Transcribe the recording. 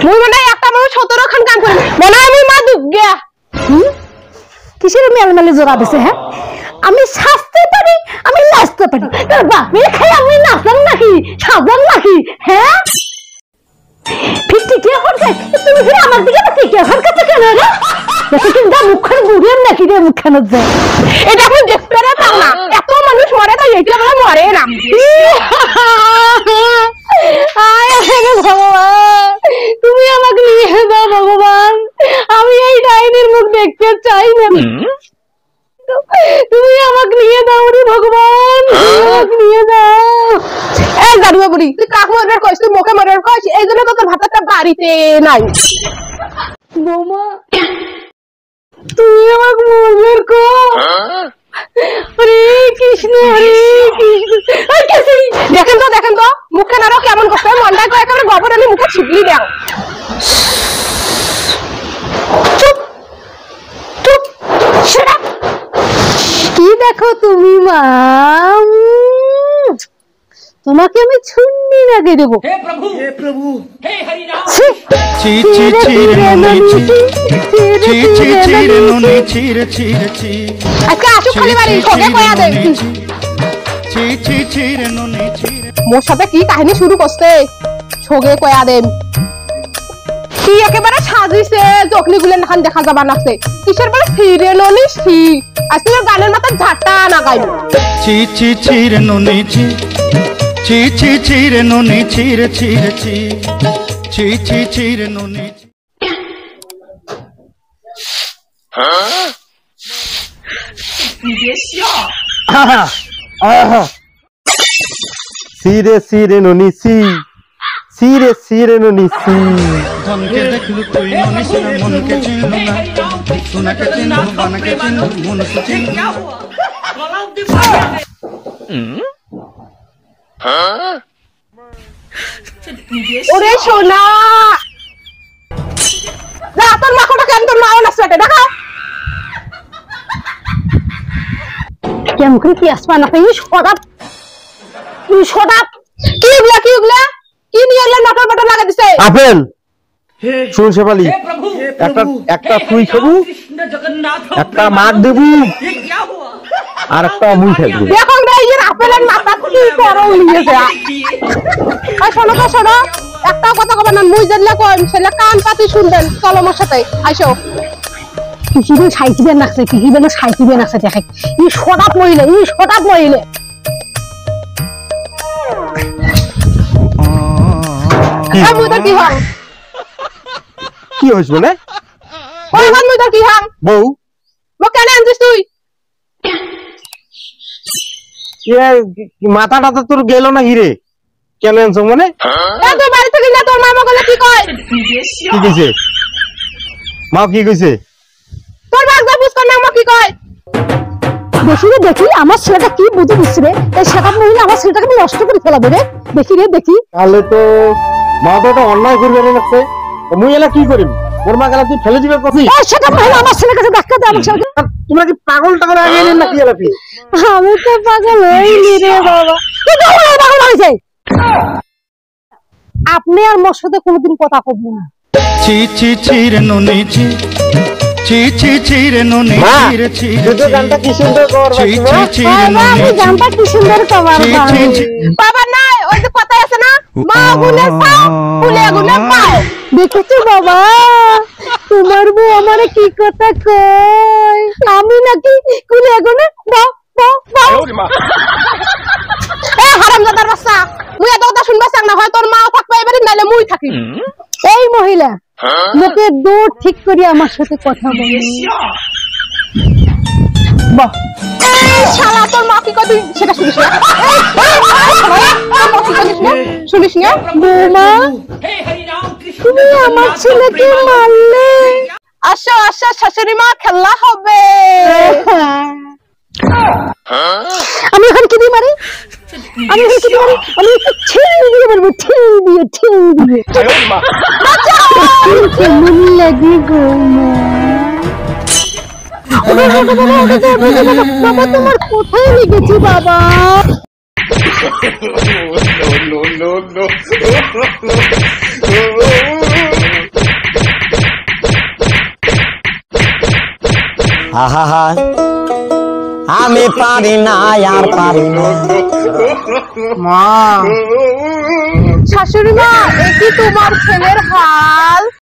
মুই মনে একটা মানুষ 17 খান কাম করি মনে হয় মুই মা দুঃখ গিয়া কিসের মেলমেলে জোড়া দিছে হ্যাঁ আমি সাজতে পারি আমি নাচতে পারি তোর বাপে খাই আমি নাচলাম নাকি সাজলাম নাকি হ্যাঁ ফিরতি কে করছে তুমি ফিরে আমার দিকে কে হরকত কেন রে দেখো কিন্তু মুখখান গুড়িয়ে নাকি রে মুখখান যে এটা এখন দেখতে রে তা না এত মানুষ মরে তাই এটা বলে মরে না আয় হে ভগবান তুমি আমাকে নিয়ে দাও ভগবান আমি এই ডাইনির মুখ দেখতে চাই না তুমি আমাকে নিয়ে দাও রে ভগবান আমাকে নিয়ে দাও এই জাদুয়া বুড়ি তুই কাক মরবার কইছ তুই মুখে মরবার কইছ এইজন্য তো তোর ভাতটা বাড়িতে নাই বৌমা তুমি আমাকে মরবার কো হরে কৃষ্ণ আর কেসি দেখেন তো মুখে নারো কেমন করছে মনটা কয় একেবারে গোবর আমি মুখে ছিটলি দাও চুপ চুপ শাট আপ কি দেখো তুমি মা তোমাকে আমি ছুন্নি লাগিয়ে দেব हे प्रभु हे हरि राम ची ची ची रे ची ची ची ची रे नुनी चीर चीर ची আজকে আসু খালি বাড়ি তোকে কয়া দে ची ची ची रे नुनी चीर মোর সাথে কি কাহিনী শুরু করতে ছোগে কয়া দেন কি একেবারে সাজিছে চকলি গুলো নাখান দেখা যাবা নাছে কিসের বলে ফিরে ননি সি আজকে গানের মাথা ঝাঁটা না গাই ची ची ची रे नुनी ची ची ची ची रे नुनी चीर चीर ची ची ची ची रे नुनी সিরে ননি সিরে ননি সি धन के देखलु कोई नुनी से मन के चिन्ह ना सुना के चिन्ह बन के चिन्ह मन से चिन्ह क्या हुआ गला दे ওরে সোনা যা তোর মাখোটা কেন তোর মাও না সেটা দেখা কেমন করে কি আসবা না এই সদাপ কি উগলা কি নিয়ে এলে নটর বটর লাগা দিছে আপেল শুন শেফালি हे प्रभु একটা তুই খাবু कृष्ण जगन्नाथ একটা মার দেবু ये क्या हुआ আর একটা মুই খাবো দেখুন ভাই এর আপেলের মাথা কি করো নিয়েছে আর শোনো একটা কথা কব না মুই জানলে কইম সেটা কান পাতি শুনবেন চলো আমার সাথে আইসো কিভাবে সাইকিবে নাচছে কিভাবে সাইকিবে নাচছে দেখে এই সদাপ মহিলা মুই তো কি হং কি হইছ বলে ওই মান মুই তো কি হং বউ মো কেন আনছিস তুই মাথাটা তো তোর গেল না হিরে কেন আনছো মানে তো বাড়ি থেকে না তোর মামা গলে কি কয় কি কইছে মা কি কইছে তোর বাগদা বুঝ না মা কি কয় দেখি আমার ছেলেটা কি বুঝে দিচ্ছে রে এই সেটা মহিলা আমার ছেলেটাকে নষ্ট করে ফেলাবে রে দেখি তাহলে তো মা তো এটা অন্যায় করবে না লাগছে মুই এলা কি করিম ওর মা গেলা তুই ফেলে দিবে কফি এই সেটা মহিলা আমার ছেলের কাছে ধাক্কা দেয় আমার ছেলেকে তোমরা কি পাগল টাগল আগে এলেন নাকি এলা কি আমি তো পাগল হইনি রে বাবা কিন্তু পাগল হইছে আপনি আর মোর সাথে কোনোদিন কথা কইবেন না ची ची ची रे नुनी ची ची ची ची रे नुनी चीर चीर তুই তো গানটা কি সুন্দর কর ची ची ची रे বাবা আমি नुनी জানটা কি সুন্দর কবার ची ची ची বাবা নাই ওই যে কথা আছে না মা গুনে পাও ফুলে গুনে পাও দেখেছো বাবা তোমার বউ আমারে কি কথা কয় আমি নাকি কুলে গুনে বাও এ হারামজাদার বাচ্চা মুই এত কথা শুনবা চাং না হয় তোর মা থাকবে এবারে নাইলে মুই থাকি এই মহিলা লোকে দূর ঠিক করে আমার সাথে কথা বলে বাহ এই শালা তোর মা কি কই সেটা শুনিস না শুনিস না বৌমা हे हरि राम कृष्ण তুমি আমার ছেলেকে মারলে আচ্ছা শাশুড়ি মা খেলা হবে আমি এখন কি দিয়ে মারি আমি ছেড়ে দিয়ে মারবো ঠেল দিয়ে কেমন লাগে গো বাবা তোমার কোথায় লেগেছি বাবা no আহা আমি পারি না আর পারি না। শাশুড়ি মা, এ কি তোমার ছেলের হাল?